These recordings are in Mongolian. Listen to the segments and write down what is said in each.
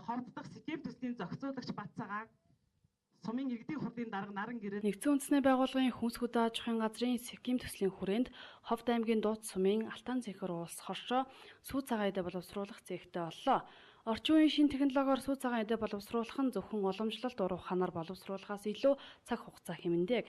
хорддох схем төслийн зохицуулагч Батцагааг сумын иргэдийн хурлын дарга наран гэрэл Нэгдсэн үндэсний байгууллагын хүнс хөдөө аж ахуйн газрын Секим төслийн хүрээнд Ховд аймгийн Дууц сумын Алтан цэнхэр уулс хоршоо сүү цагаан эдэ боловсруулах зээгтэй боллоо. Орчин үеийн шинэ технологиор сүү цагаан эдэ боловсруулах нь зөвхөн уламжлалт уруу ханаар боловсруулахаас илүү цаг хугацаа хэмнэдэг.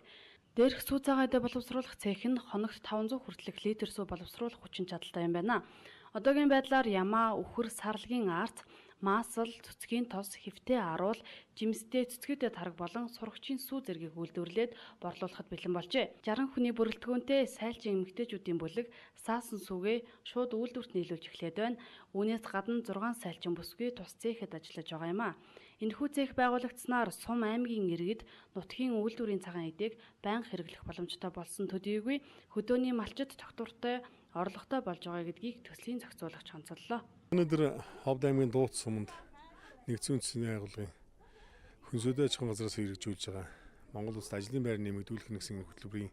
Дээрх сүү цагаан эдэ боловсруулах цех нь хоногт 500 хүртэлх литр сүү боловсруулах хүчин чадалтай юм байна. Одоогийн байдлаар ямаа, үхэр, сарлагын арц, маасал, цэцгийн тос, хэвтэй аруул, жимстэй цэцгүүдэд тараг болон сурагчийн сүү зэргийг үйлдвэрлээд борлуулахад бэлэн болжээ. 60 хүний бүрэлдэхүүнтэй сайлчин эмэгтэйчүүдийн бүлэг саасан сүүгээ шууд үйлдвэрт нийлүүлж эхлээд байна. Үүнээс гадна 6 сайлчин бүсгүй тус цехэд ажиллаж байгаа юм а. Энэхүү цех байгуулагдсанаар Сум аймгийн иргэд нутгийн үйлдвэрийн цагаан эдээг байнга хэрэглэх боломжтой болсон төдийгүй хөдөөний малчид тогтвортой орлоготой болж байгаа гэдгийг төслийн зохицуулагч онцоллоо. Өнөөдөр Ховд аймгийн Дууц суманд нэгдсэн үндэсний байгууллагын хүнс хөдөө аж ахуйн газраас хэрэгжүүлж байгаа Монгол Улсад ажлын байр нэмэгдүүлэх нэгэн хөтөлбөрийн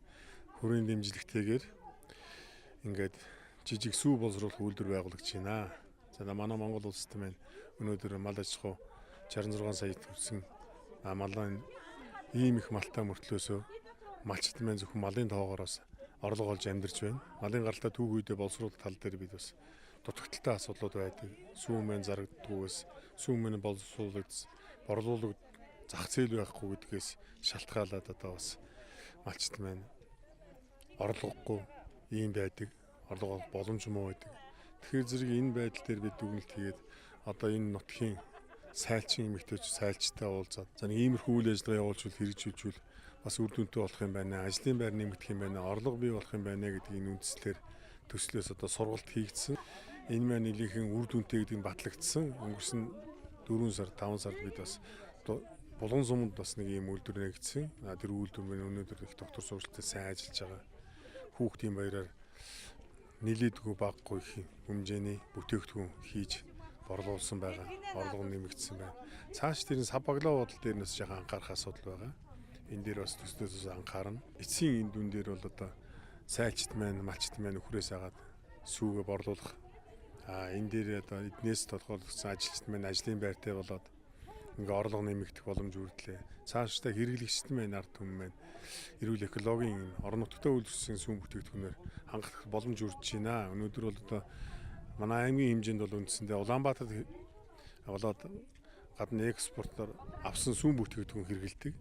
хүрээнд дэмжлэгтэйгээр ингээд жижиг сүү боловсруулах үйлдвэр байгуулагч байна. За манай Монгол Улсад маань өнөөдөр мал аж ахуй 66 сая төгсөн малын ийм их малтай мөртлөөсөө малчид маань зөвхөн малын тоогоороос орлого олж амьдарч байна. Малын гаралтай түүх үедээ боловсруулах тал дээр бид бас дутагдaltaй асуудлууд байдаг. Сүүн мэн зарагддгүйгээс, сүүн мэн боловсруулагдс, борлуулалт зах зээл байхгүй гэдгээс шалтгаалаад одоо бас малчид маань орлогогүй ийм байдаг. Орлого олох боломж муу байдаг. Тэгэхээр зэрэг энэ байдал дээр бид дүгнэлт хийгээд одоо энэ нутгийн сайлчин эмэгтэйч сайлчтай уулзаад за нэг иймэрхүү үйл ажиллагаа явуулжвал хэрэгжүүлжүүл бас үр дүнтэй болох юм байна. Ажлын байр нэмэгдэх юм байна. Орлого бий болох юм байна гэдгийг үндслээр төслөөс одоо сургалт хийгдсэн. Энэ маань нэлээхэн үр дүнтэй гэдгийг батлагдсан. Өнгөрсөн 4 сар 5 сард бид бас Булган суманд бас нэг ийм үйлдвэр нэгдсэн. Тэр үйлдвэр маань өнөөдөр их доктор сургалтад сайн ажиллаж байгаа. Хүүхдийн баяраар нэлээдгүй баггүй их хэмжээний бүтээгдэхүүн хийж борлуулсан байгаа. Орлого нэмэгдсэн байна. Цааш тэрийн сав баглаа бодол дээр нэс жоохон анхаарах асуудал байгаа. Энэ дээр бас төслөөс анхаарна. Эцсийн энэ дүн дээр бол одоо сайлчт маань, малчт маань өхрөөс агаад сүүгээ борлуулах. Энэ дээр одоо эднээс тодорхойлогдсон ажилчид маань ажлын байртай болоод ингээ орлого нэмэгдэх боломж үүрлээ. Цаашдаа хэрэглэгчд маань ард түмэн маань эрүүл экологийн орон нутгад үйлдвэрлэсэн сүүн бүтээгдэхүүнээр хангах боломж үрдэж байна. Өнөөдөр бол одоо манай аймгийн хэмжээнд бол үндсэндээ Улаанбаатарт болоод гадны экспортоор авсан сүүн бүтээгдэхүүн хэрэгэлдэг.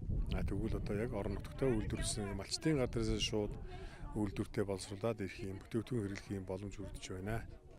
Тэгвэл одоо яг орон нутгад үйлдвэрлэсэн малчтын гадраас шууд үйлдвэртэй боловсруулад ирэх юм бүтээгдэхүүн хэрэглэх юм боломж үрдэж байна.